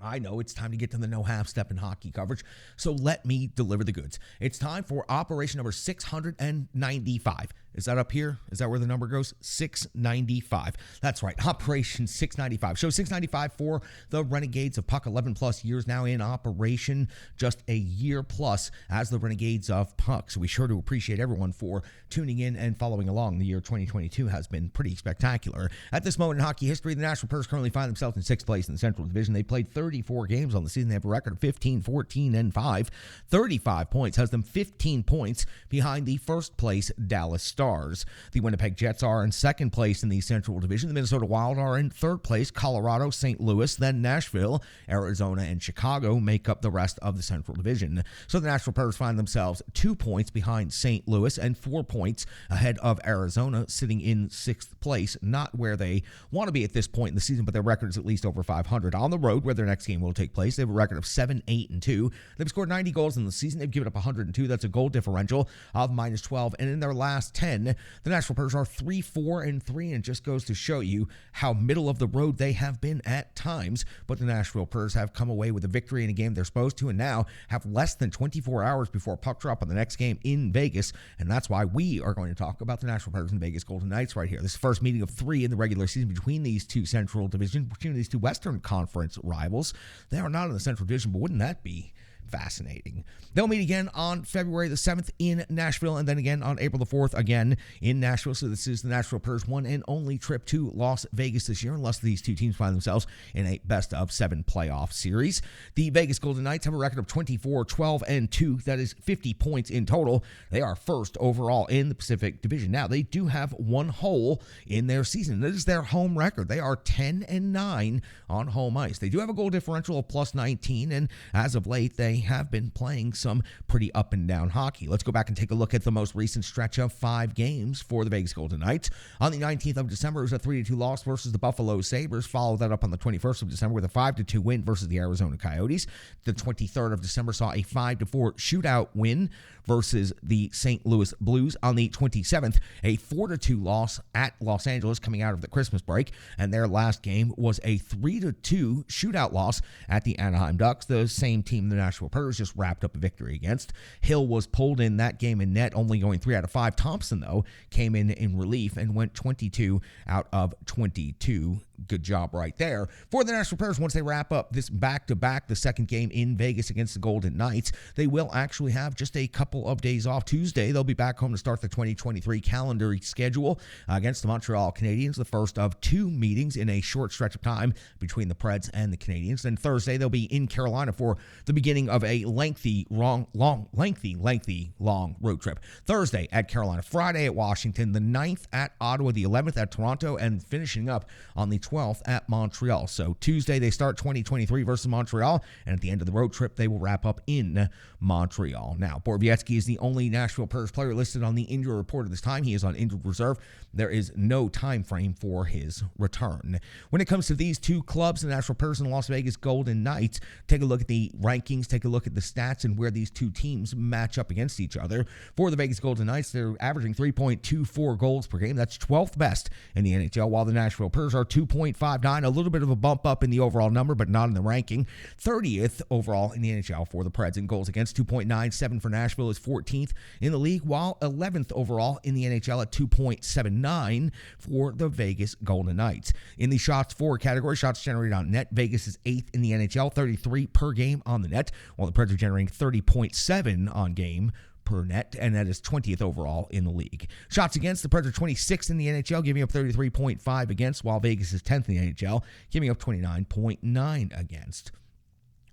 I know it's time to get to the no half step in hockey coverage, so let me deliver the goods. It's time for operation number 695. Is that up here? Is that where the number goes? 695. That's right, operation 695. Show 695 for the Renegades of Puck, 11 plus years now in operation, just a year plus as the Renegades of Puck. So we sure do appreciate everyone for tuning in and following along. The year 2022 has been pretty spectacular. At this moment in hockey history, the Nashville Predators currently find themselves in 6th place in the Central Division. They played 34 games on the season. They have a record of 15, 14, and 5. 35 points has them 15 points behind the first place Dallas Stars. The Winnipeg Jets are in 2nd place in the Central Division. The Minnesota Wild are in 3rd place. Colorado, St. Louis, then Nashville, Arizona, and Chicago make up the rest of the Central Division. So the Nashville Predators find themselves 2 points behind St. Louis and 4 points ahead of Arizona, sitting in 6th place. Not where they want to be at this point in the season, but their record is at least over 500. On the road, where their next game will take place, they have a record of 7-8-2. They've scored 90 goals in the season. They've given up 102. That's a goal differential of -12. And in their last 10, the Nashville Predators are 3-4-3, and it just goes to show you how middle of the road they have been at times. But the Nashville Predators have come away with a victory in a game they're supposed to, and now have less than 24 hours before puck drop on the next game in Vegas. And that's why we are going to talk about the Nashville Predators and Vegas Golden Knights right here. This is the first meeting of 3 in the regular season between these two Central Division, between these two Western Conference rivals. They are not in the Central Division, but wouldn't that be fascinating? They'll meet again on February the 7th in Nashville, and then again on April the 4th again in Nashville. So this is the Nashville Predators' one and only trip to Las Vegas this year, unless these two teams find themselves in a best-of-7 playoff series. The Vegas Golden Knights have a record of 24-12-2. That is 50 points in total. They are first overall in the Pacific Division. Now, they do have one hole in their season. That is their home record. They are 10-9 on home ice. They do have a goal differential of +19, and as of late, they have been playing some pretty up and down hockey. Let's go back and take a look at the most recent stretch of 5 games for the Vegas Golden Knights. On the 19th of December, it was a 3-2 loss versus the Buffalo Sabres. Followed that up on the 21st of December with a 5-2 win versus the Arizona Coyotes. The 23rd of December saw a 5-4 shootout win versus the St. Louis Blues. On the 27th, a 4-2 loss at Los Angeles coming out of the Christmas break. And their last game was a 3-2 shootout loss at the Anaheim Ducks, the same team the Nashville Predators just wrapped up a victory against. Hill was pulled in that game in net, only going 3 out of 5. Thompson, though, came in relief and went 22 out of 22. Good job right there for the Nashville Predators. Once they wrap up this back-to-back, the second game in Vegas against the Golden Knights, they will actually have just a couple of days off. Tuesday, they'll be back home to start the 2023 calendar schedule against the Montreal Canadiens, the first of 2 meetings in a short stretch of time between the Preds and the Canadiens. Then Thursday, they'll be in Carolina for the beginning of a lengthy, long road trip. Thursday at Carolina, Friday at Washington, the 9th at Ottawa, the 11th at Toronto, and finishing up on the 12th at Montreal. So Tuesday, they start 2023 versus Montreal, and at the end of the road trip, they will wrap up in Montreal. Now, Borowiecki is the only Nashville Predators player listed on the injury report at this time. He is on injured reserve. There is no time frame for his return. When it comes to these two clubs, the Nashville Predators and the Las Vegas Golden Knights, take a look at the rankings, take a look at the stats and where these two teams match up against each other. For the Vegas Golden Knights, they're averaging 3.24 goals per game. That's 12th best in the NHL, while the Nashville Predators are 2.59, a little bit of a bump up in the overall number, but not in the ranking. 30th overall in the NHL for the Preds in goals against. 2.97 for Nashville is 14th in the league, while 11th overall in the NHL at 2.79 for the Vegas Golden Knights. In the shots for category, shots generated on net, Vegas is 8th in the NHL, 33 per game on the net, while the Preds are generating 30.7 on game per net, and that is 20th overall in the league. Shots against, the Preds are 26th in the NHL, giving up 33.5 against, while Vegas is 10th in the NHL, giving up 29.9 against.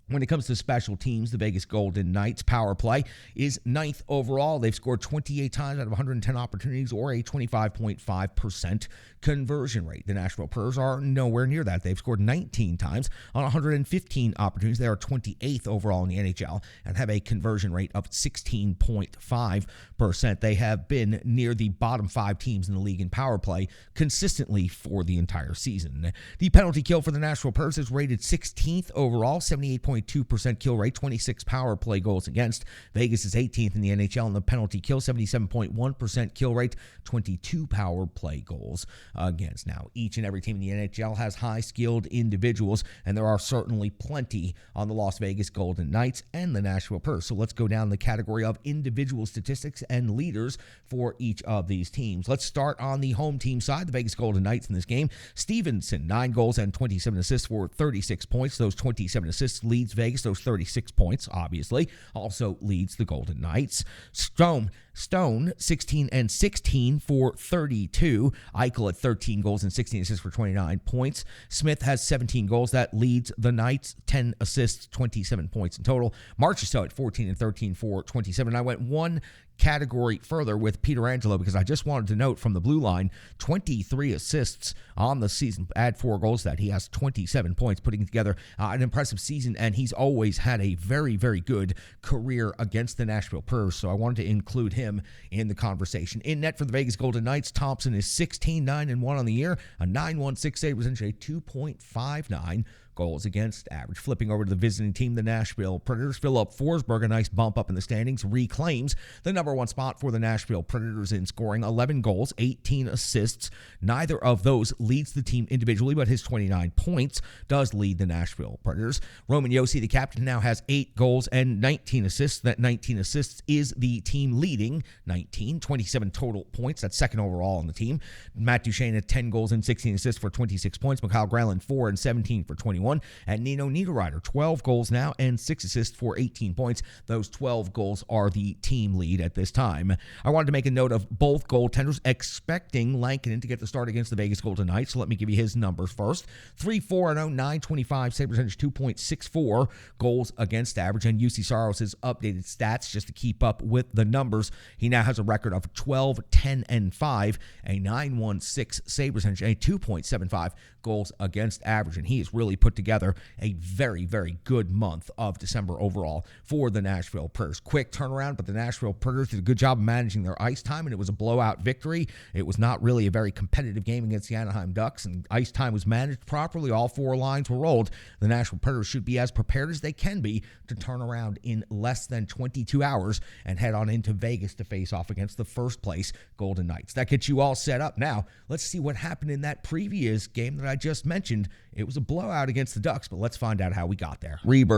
When it comes to special teams, the Vegas Golden Knights power play is 9th overall. They've scored 28 times out of 110 opportunities, or a 25.5% conversion rate. The Nashville Predators are nowhere near that. They've scored 19 times on 115 opportunities. They are 28th overall in the NHL and have a conversion rate of 16.5%. They have been near the bottom 5 teams in the league in power play consistently for the entire season. The penalty kill for the Nashville Predators is rated 16th overall, 78.6 72.2% kill rate, 26 power play goals against. Vegas is 18th in the NHL in the penalty kill, 77.1% kill rate, 22 power play goals against. Now, each and every team in the NHL has high-skilled individuals, and there are certainly plenty on the Las Vegas Golden Knights and the Nashville Predators. So let's go down the category of individual statistics and leaders for each of these teams. Let's start on the home team side, the Vegas Golden Knights in this game. Stevenson, 9 goals and 27 assists for 36 points. Those 27 assists leads Vegas. Those 36 points, obviously, also leads the Golden Knights. Stone, 16 and 16 for 32. Eichel at 13 goals and 16 assists for 29 points. Smith has 17 goals. That leads the Knights, 10 assists, 27 points in total. Marchessault at 14 and 13 for 27. I went one category further with Pietrangelo because I just wanted to note from the blue line, 23 assists on the season. Add 4 goals to that. He has 27 points, putting together an impressive season, and he's always had a very, very good career against the Nashville Predators, so I wanted to include him in the conversation. In net for the Vegas Golden Knights, Thompson is 16, 9-1 on the year, a 9.16 save percentage, a 2.59 goals against average. Flipping over to the visiting team, the Nashville Predators. Philip Forsberg, a nice bump up in the standings, reclaims the number 1 spot for the Nashville Predators in scoring, 11 goals, 18 assists. Neither of those leads the team individually, but his 29 points does lead the Nashville Predators. Roman Josi, the captain, now has 8 goals and 19 assists. That 19 assists is the team leading 27 total points. That's second overall on the team. Matt Duchene had 10 goals and 16 assists for 26 points. Mikhail Granlund, 4 and 17 for 21. And Nino Niederreiter, 12 goals now and 6 assists for 18 points. Those 12 goals are the team lead at this time. I wanted to make a note of both goaltenders, expecting Lankinen to get the start against the Vegas Golden Knights. So let me give you his numbers first. 3-4-0, 9.25 save percentage, 2.64 goals against average. And UC Saros' updated stats just to keep up with the numbers. He now has a record of 12, 10, and 5, a 9.16 save percentage, a 2.75 goals against average. And he has really put together a very, very good month of December overall for the Nashville Predators. Quick turnaround, but the Nashville Predators did a good job of managing their ice time, and it was a blowout victory. It was not really a very competitive game against the Anaheim Ducks, and ice time was managed properly. All 4 lines were rolled. The Nashville Predators should be as prepared as they can be to turn around in less than 22 hours and head on into Vegas to face off against the first place Golden Knights. That gets you all set up. Now, let's see what happened in that previous game that I just mentioned. It was a blowout against the Ducks, but let's find out how we got there. Rebirth.